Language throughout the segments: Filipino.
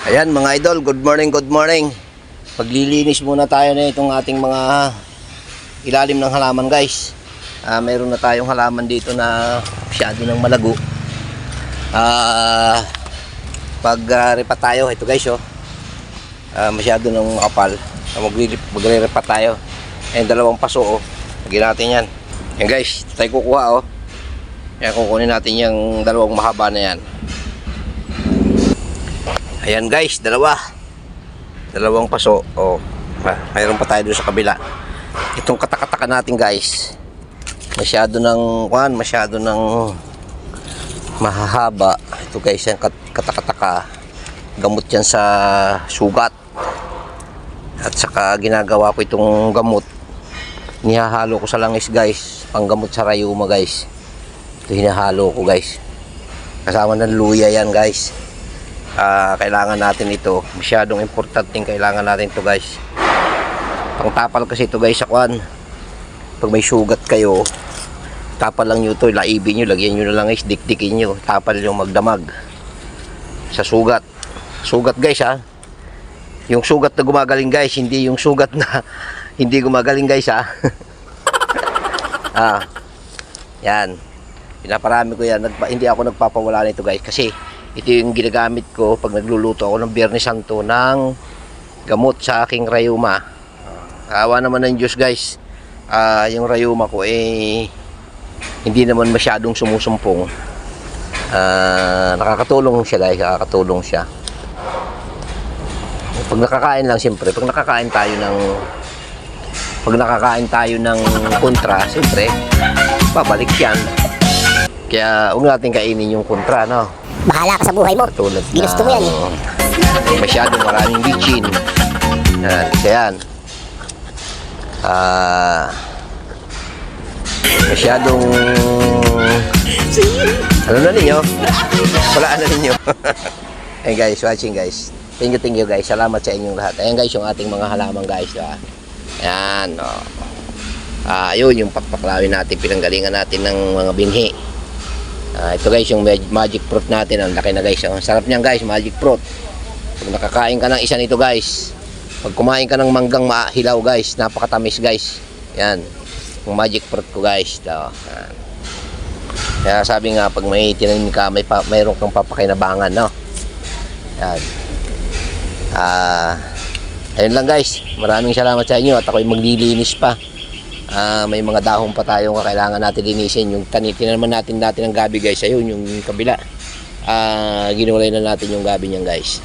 Ayan mga idol, good morning, good morning. Paglilinis muna tayo na itong ating mga ilalim ng halaman guys. Mayroon na tayong halaman dito na masyado ng malago. Pag-repa tayo, ito guys masyado ng makapal. Magre-repa tayo. Ayan, dalawang paso lagyan natin yan. Yan guys, tayo kukuha Ayan, kukunin natin yung dalawang mahaba na yan. Ayan guys, dalawang paso. Mayroon pa tayo doon sa kabila. Itong katakataka natin guys, masyado ng mahahaba. Ito guys, yung katakataka, gamot yan sa sugat. At saka ginagawa ko itong gamot, nihahalo ko sa langis guys, panggamot sa rayuma guys. Ito hinahalo ko guys, kasama ng luya yan guys. Kailangan natin ito, masyadong importante, kailangan natin ito guys. Pangtapal kasi ito guys sa kwan. Pag may sugat kayo, tapal lang nyo ito, laibin nyo, lagyan nyo na lang guys, dikdikin nyo, tapal nyo magdamag sa sugat guys yung sugat na gumagaling guys, hindi yung sugat na hindi gumagaling guys yan, pinaparami ko yan. Hindi ako nagpapawala nito guys, kasi ito yung ginagamit ko pag nagluluto ako ng Biyernes Santo ng gamot sa aking rayuma. Awa naman ng Diyos guys, yung rayuma ko hindi naman masyadong sumusumpong. Nakakatulong siya guys, nakakatulong siya. Pag nakakain lang, siyempre pag nakakain tayo ng kontra, siyempre babalik yan. Kaya huwag natin kainin yung kontra, no? Bahala ka sa buhay mo. Ginusto mo yan masyadong maraming bitchin. Yan. Masyadong ano na ninyo? Walaan na ninyo. Hey guys, watching guys. Thank you guys. Salamat sa inyong lahat. Ayan guys, yung ating mga halaman guys. Ayan. Ayun, yung papaklawin natin, pinanggalingan natin ng mga binhi. Ito guys, yung magic fruit natin. Ang laki na guys. Sarap niyan guys, magic fruit. Pag nakakain ka ng isa nito guys, pag kumain ka ng manggang hilaw guys, napakatamis guys. Yan, yung magic fruit ko guys. Kaya sabi nga, pag may tinanim ka, mayroon kang papakinabangan, no? Yan. Ayun lang guys, maraming salamat sa inyo. At ako'y maglilinis pa. May mga dahon pa tayong kailangan natin linisin. Yung tinaman natin ng gabi guys, ayun yung kabila. Ginulay na natin yung gabi niyan guys.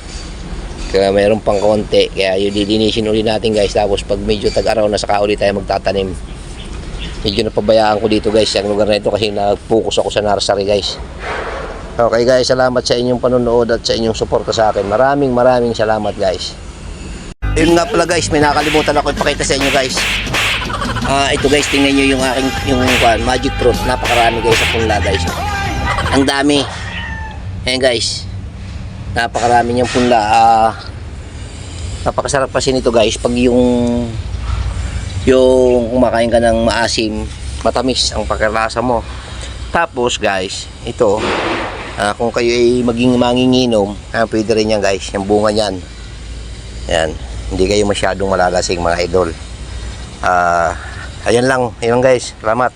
Kaya mayroon pang konti, kaya yung lilinisin ulit natin guys. Tapos pag medyo tag-araw na, saka ulit tayo magtatanim. Medyo napabayaan ko dito guys ang lugar na ito, kasi nag-focus ako sa nursery guys. Okay guys, salamat sa inyong panonood at sa inyong suporta sa akin. Maraming salamat guys. Yun nga pala guys, may nakalimutan ako ipakita sa inyo guys. Ito guys, tingnan nyo yung aking magic fruit. Napakarami guys sa punla guys. Ang dami. Ayan guys, napakarami niyang punla. Napakasarap kasi nito guys pag yung kumakain ka ng maasim, matamis ang pagkalasa mo. Tapos guys, ito kung kayo ay maging manginginom, pwede rin yan guys, yung bunga niyan. Ayan, hindi kayo masyadong malalasing mga idol. Ayan lang guys, salamat.